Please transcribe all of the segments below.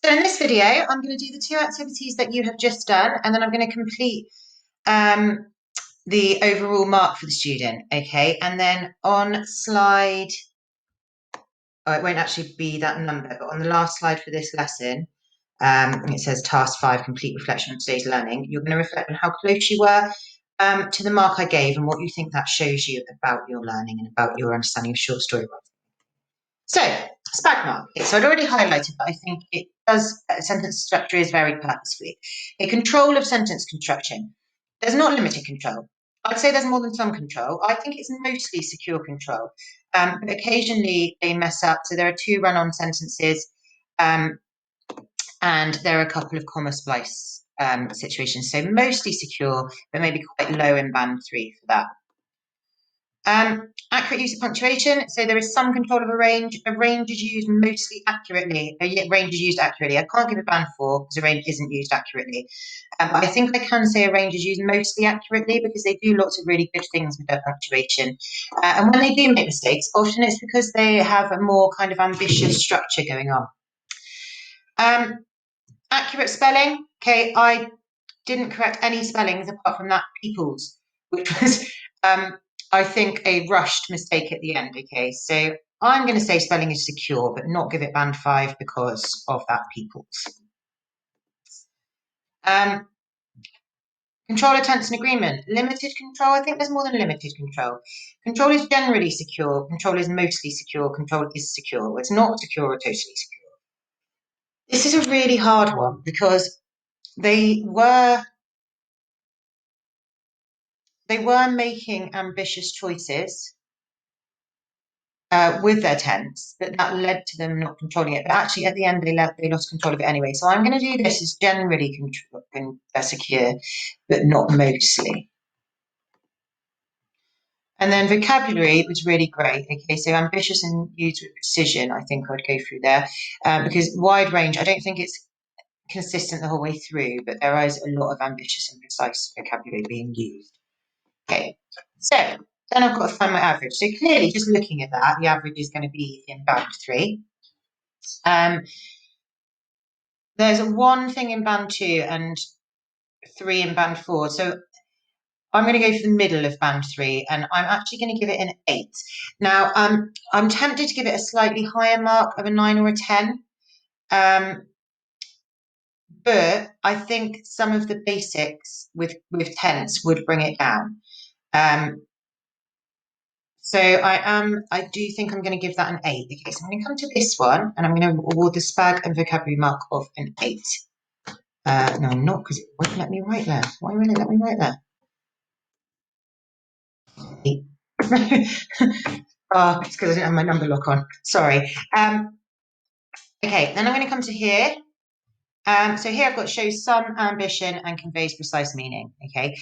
So in this video, I'm going to do the two activities that you have just done, and then I'm going to complete the overall mark for the student, okay? And then on slide, it won't actually be that number, but on the last slide for this lesson, it says task 5, complete reflection on today's learning. You're going to reflect on how close you were to the mark I gave and what you think that shows you about your learning and about your understanding of short story writing. So, SPAG mark. So I'd already highlighted, but I think it does, sentence structure is very purposefully. A control of sentence construction. There's not limited control. I'd say there's more than some control. I think it's mostly secure control. But occasionally they mess up. So there are 2 run-on sentences and there are a couple of comma splice situations. So mostly secure, but maybe quite low in band 3 for that. Accurate use of punctuation. So there is some control of a range. A range is used mostly accurately. A range is used accurately. I can't give a band 4 because a range isn't used accurately. But I think I can say a range is used mostly accurately because they do lots of really good things with their punctuation. And when they do make mistakes, often it's because they have a more kind of ambitious structure going on. Accurate spelling. Okay, I didn't correct any spellings apart from that people's, which was I think a rushed mistake at the end. Okay, so I'm going to say spelling is secure, but not give it band 5 because of that people's. Control of tense and agreement. Limited control. I think there's more than limited control. Control is generally secure. Control is mostly secure. Control is secure. It's not secure or totally secure. This is a really hard one because they were making ambitious choices with their tense, but that led to them not controlling it. But actually, at the end, they lost control of it anyway. So I'm going to do this as generally secure, but not mostly. And then vocabulary was really great. Okay, so ambitious and used with precision, I think I'd go through there. Because wide range, I don't think it's consistent the whole way through, but there is a lot of ambitious and precise vocabulary being used. Okay, so then I've got to find my average. So clearly, just looking at that, the average is going to be in band 3. There's 1 thing in band 2 and 3 in band 4. So I'm going to go for the middle of band 3, and I'm actually going to give it an 8. Now, I'm tempted to give it a slightly higher mark of a 9 or a 10. But I think some of the basics with tense would bring it down. So I do think I'm going to give that an 8. Okay, so I'm going to come to this one, and I'm going to award the SPAG and vocabulary mark of an 8. No, I'm not, because it won't let me write there. Why won't it let me write there? Oh, it's because I didn't have my number lock on. Sorry. Okay, then I'm going to come to here. So here I've got shows some ambition and conveys precise meaning. Okay,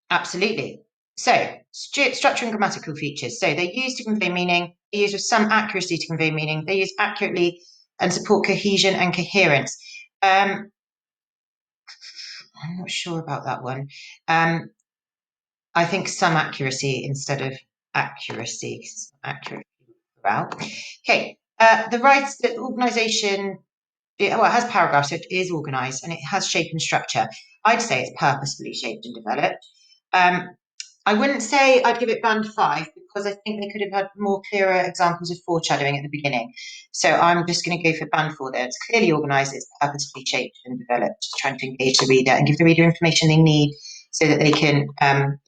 absolutely. So structure and grammatical features. So they're used to convey meaning. They're used with some accuracy to convey meaning. They use accurately and support cohesion and coherence. I'm not sure about that one. I think some accuracy instead of accuracy. Accurate about. Okay, the rights, the organisation. It has paragraphs, so it is organised and it has shape and structure. I'd say it's purposefully shaped and developed. I wouldn't say I'd give it band 5 because I think they could have had more clearer examples of foreshadowing at the beginning. So I'm just going to go for band 4 there. It's clearly organised, it's purposefully shaped and developed, just trying to engage the reader and give the reader information they need so that they can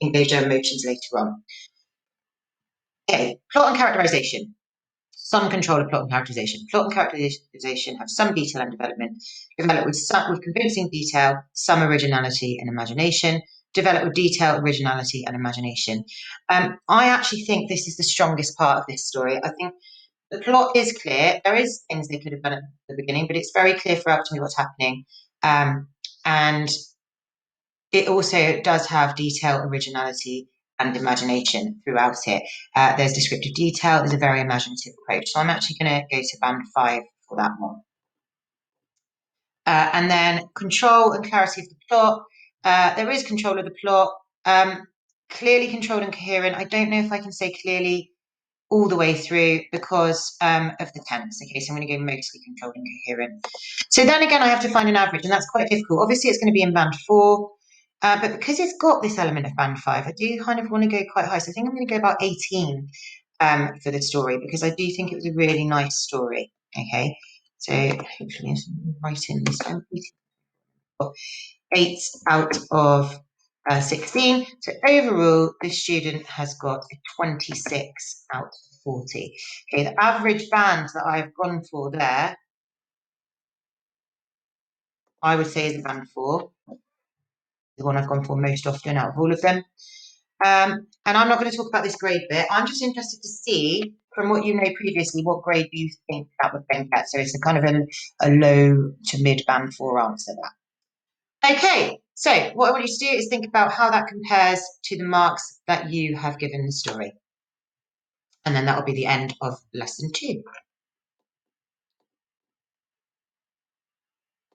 engage their emotions later on. Okay, plot and characterisation. Some control of plot and characterisation. Plot and characterisation have some detail and development, developed with convincing detail, some originality and imagination, developed with detail, originality and imagination. I actually think this is the strongest part of this story. I think the plot is clear. There is things they could have done at the beginning, but it's very clear throughout to me what's happening. And it also does have detail, originality, and imagination throughout it. There's descriptive detail, there's a very imaginative approach. So I'm actually going to go to band 5 for that one. And then control and clarity of the plot. There is control of the plot. Clearly controlled and coherent. I don't know if I can say clearly all the way through because of the tense. Okay, so I'm going to go mostly controlled and coherent. So then again, I have to find an average, and that's quite difficult. Obviously, it's going to be in band 4, but because it's got this element of band 5, I do kind of want to go quite high. So I think I'm going to go about 18 for the story, because I do think it was a really nice story. Okay, so hopefully I'm writing this down. 8 out of 16. So overall, the student has got a 26 out of 40. Okay, the average band that I've gone for there, I would say is a band 4, the one I've gone for most often out of all of them. And I'm not going to talk about this grade bit. I'm just interested to see, from what you know previously, what grade do you think that would then get? So it's a kind of a low to mid band 4 answer, that. Okay, so what I want you to do is think about how that compares to the marks that you have given the story. And then that will be the end of lesson 2.